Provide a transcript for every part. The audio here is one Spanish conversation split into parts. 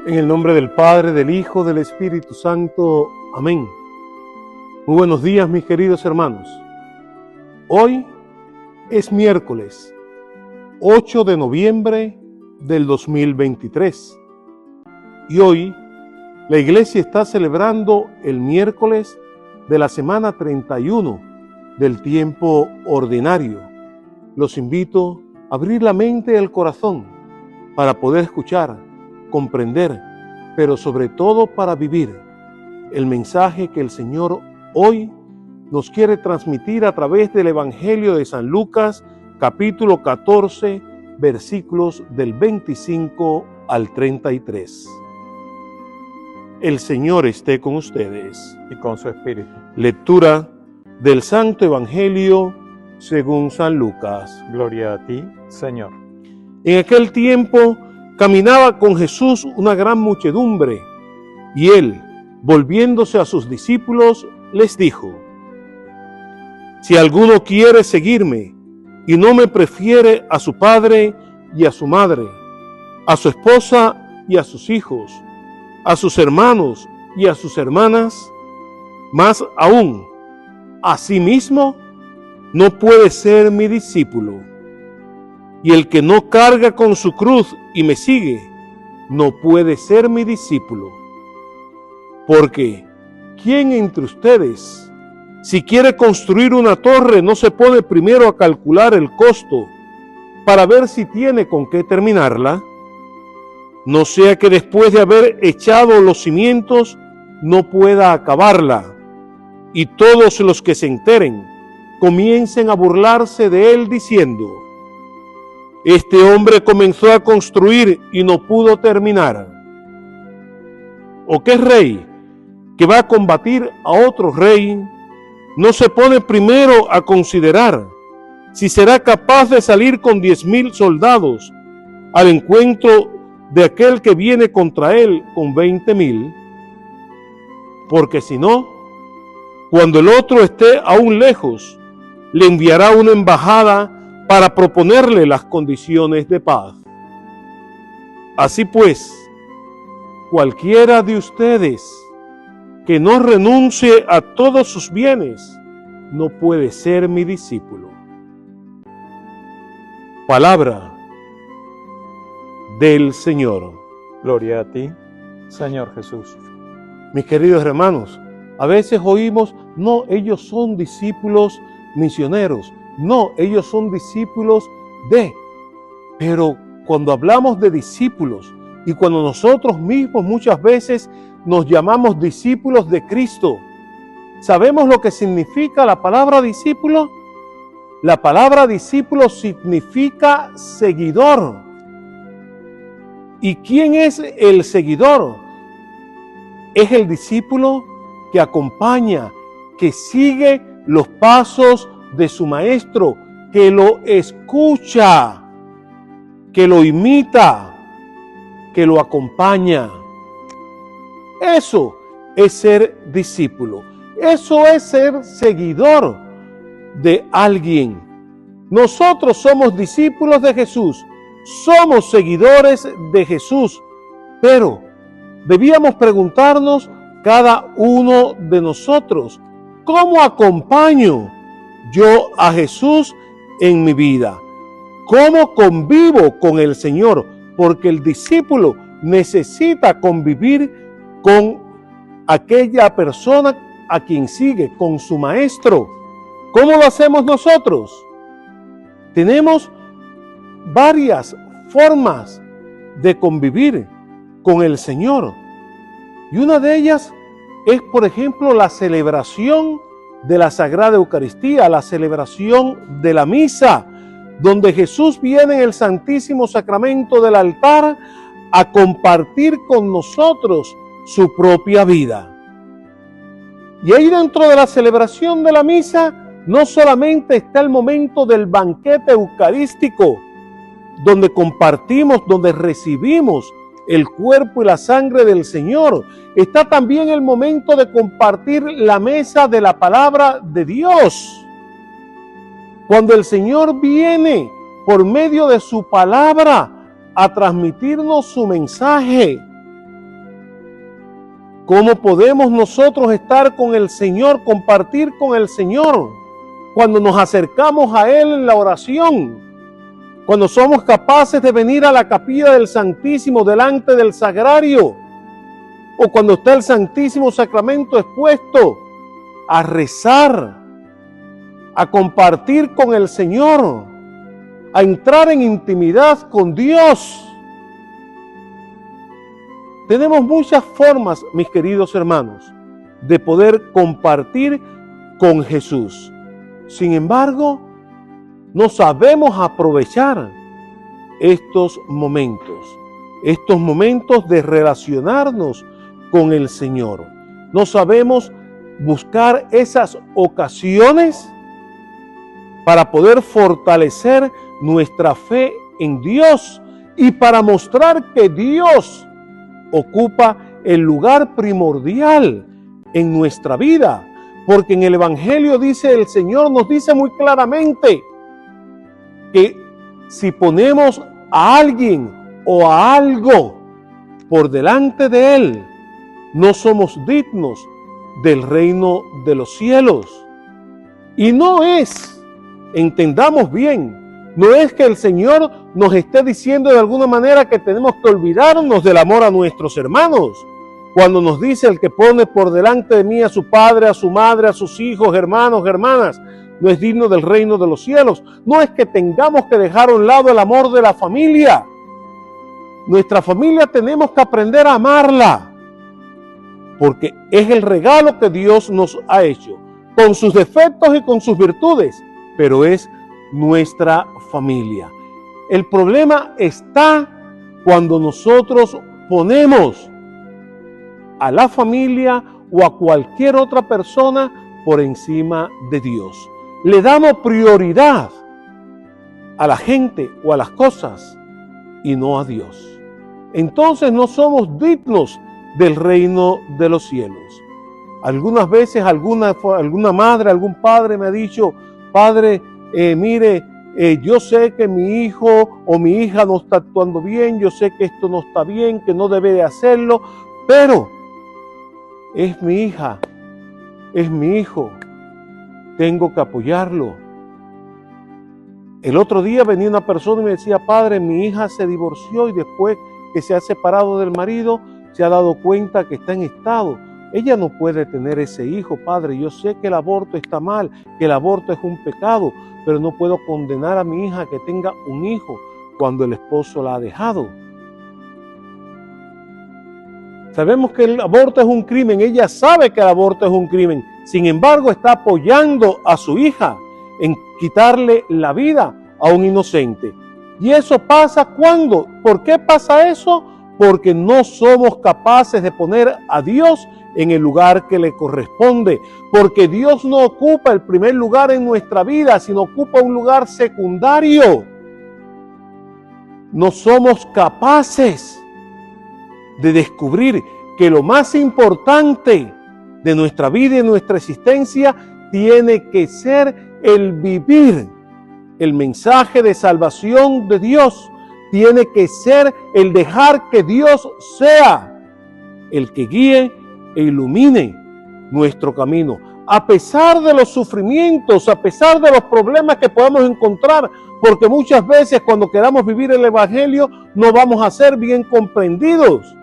En el nombre del Padre, del Hijo, del Espíritu Santo. Amén. Muy buenos días, mis queridos hermanos. Hoy es miércoles 8 de noviembre del 2023. Y hoy la Iglesia está celebrando el miércoles de la semana 31 del tiempo ordinario. Los invito a abrir la mente y el corazón para poder escuchar, comprender, pero sobre todo para vivir el mensaje que el Señor hoy nos quiere transmitir a través del Evangelio de San Lucas, capítulo 14, versículos del 25 al 33. El Señor esté con ustedes. Y con su espíritu. Lectura del Santo Evangelio según San Lucas. Gloria a ti, Señor. En aquel tiempo caminaba con Jesús una gran muchedumbre, y él, volviéndose a sus discípulos, les dijo: Si alguno quiere seguirme y no me prefiere a su padre y a su madre, a su esposa y a sus hijos, a sus hermanos y a sus hermanas, más aún, a sí mismo, no puede ser mi discípulo. Y el que no carga con su cruz y me sigue, no puede ser mi discípulo. Porque, ¿quién entre ustedes, si quiere construir una torre, no se pone primero a calcular el costo para ver si tiene con qué terminarla? No sea que después de haber echado los cimientos, no pueda acabarla, y todos los que se enteren comiencen a burlarse de él diciendo: Este hombre comenzó a construir y no pudo terminar. ¿O qué rey que va a combatir a otro rey no se pone primero a considerar si será capaz de salir con 10,000 soldados al encuentro de aquel que viene contra él con 20,000? Porque si no, cuando el otro esté aún lejos, le enviará una embajada para proponerle las condiciones de paz. Así pues, cualquiera de ustedes que no renuncie a todos sus bienes, no puede ser mi discípulo. Palabra del Señor. Gloria a ti, Señor Jesús. Mis queridos hermanos, a veces oímos: no, ellos son discípulos misioneros. No, ellos son discípulos de. Pero cuando hablamos de discípulos y cuando nosotros mismos muchas veces nos llamamos discípulos de Cristo, ¿sabemos lo que significa la palabra discípulo? La palabra discípulo significa seguidor. ¿Y quién es el seguidor? Es el discípulo que acompaña, que sigue los pasos de su maestro, que lo escucha, que lo imita, que lo acompaña. Eso es ser discípulo. Eso es ser seguidor de alguien. Nosotros somos discípulos de Jesús, somos seguidores de Jesús, pero debíamos preguntarnos cada uno de nosotros: ¿cómo acompaño yo a Jesús en mi vida? ¿Cómo convivo con el Señor? Porque el discípulo necesita convivir con aquella persona a quien sigue, con su maestro. ¿Cómo lo hacemos nosotros? Tenemos varias formas de convivir con el Señor. Y una de ellas es, por ejemplo, la celebración de la Sagrada Eucaristía, la celebración de la misa, donde Jesús viene en el Santísimo Sacramento del altar a compartir con nosotros su propia vida. Y ahí dentro de la celebración de la misa, no solamente está el momento del banquete eucarístico, donde compartimos, donde recibimos el cuerpo y la sangre del Señor. Está también el momento de compartir la mesa de la palabra de Dios. Cuando el Señor viene por medio de su palabra a transmitirnos su mensaje, ¿Cómo podemos nosotros estar con el Señor, compartir con el Señor, cuando nos acercamos a Él en la oración? Cuando somos capaces de venir a la capilla del Santísimo delante del Sagrario, o cuando está el Santísimo Sacramento expuesto, a rezar, a compartir con el Señor, a entrar en intimidad con Dios. Tenemos muchas formas, mis queridos hermanos, de poder compartir con Jesús. Sin embargo, no sabemos aprovechar estos momentos de relacionarnos con el Señor. No sabemos buscar esas ocasiones para poder fortalecer nuestra fe en Dios y para mostrar que Dios ocupa el lugar primordial en nuestra vida. Porque en el Evangelio dice, el Señor nos dice muy claramente que si ponemos a alguien o a algo por delante de Él, no somos dignos del reino de los cielos. Y no es, entendamos bien, no es que el Señor nos esté diciendo de alguna manera que tenemos que olvidarnos del amor a nuestros hermanos. Cuando nos dice, el que pone por delante de mí a su padre, a su madre, a sus hijos, hermanos, hermanas, no es digno del reino de los cielos. No es que tengamos que dejar a un lado el amor de la familia. Nuestra familia tenemos que aprender a amarla, porque es el regalo que Dios nos ha hecho, con sus defectos y con sus virtudes, pero es nuestra familia. El problema está cuando nosotros ponemos a la familia o a cualquier otra persona por encima de Dios. Le damos prioridad a la gente o a las cosas y no a Dios. Entonces no somos dignos del reino de los cielos. Algunas veces alguna madre, algún padre me ha dicho, padre, mire, yo sé que mi hijo o mi hija no está actuando bien, yo sé que esto no está bien, que no debe de hacerlo, pero es mi hija, es mi hijo, tengo que apoyarlo. El otro día venía una persona y me decía, padre, mi hija se divorció y después que se ha separado del marido, se ha dado cuenta que está en estado. Ella no puede tener ese hijo, padre. Yo sé que el aborto está mal, que el aborto es un pecado, pero no puedo condenar a mi hija que tenga un hijo cuando el esposo la ha dejado. Sabemos que el aborto es un crimen, ella sabe que el aborto es un crimen, sin embargo está apoyando a su hija en quitarle la vida a un inocente. Y eso pasa ¿cuándo? ¿Por qué pasa eso? Porque no somos capaces de poner a Dios en el lugar que le corresponde, porque Dios no ocupa el primer lugar en nuestra vida, sino ocupa un lugar secundario. No somos capaces de descubrir que lo más importante de nuestra vida y nuestra existencia tiene que ser el vivir el mensaje de salvación de Dios, tiene que ser el dejar que Dios sea el que guíe e ilumine nuestro camino. A pesar de los sufrimientos, a pesar de los problemas que podamos encontrar, porque muchas veces cuando queramos vivir el Evangelio no vamos a ser bien comprendidos.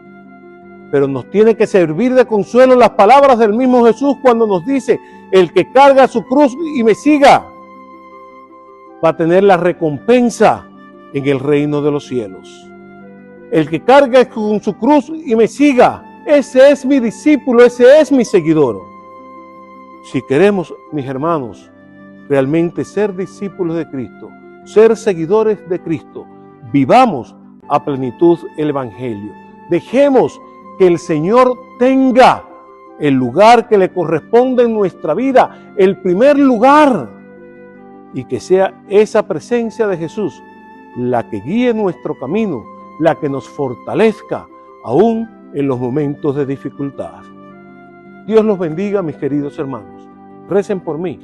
Pero nos tiene que servir de consuelo las palabras del mismo Jesús cuando nos dice, el que carga su cruz y me siga, va a tener la recompensa en el reino de los cielos. El que carga con su cruz y me siga, ese es mi discípulo, ese es mi seguidor. Si queremos, mis hermanos, realmente ser discípulos de Cristo, ser seguidores de Cristo, vivamos a plenitud el Evangelio. Dejemos que el Señor tenga el lugar que le corresponde en nuestra vida, el primer lugar, y que sea esa presencia de Jesús la que guíe nuestro camino, la que nos fortalezca aún en los momentos de dificultad. Dios los bendiga, mis queridos hermanos. Recen por mí,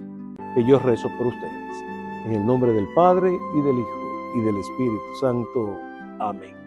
que yo rezo por ustedes. En el nombre del Padre, y del Hijo, y del Espíritu Santo. Amén.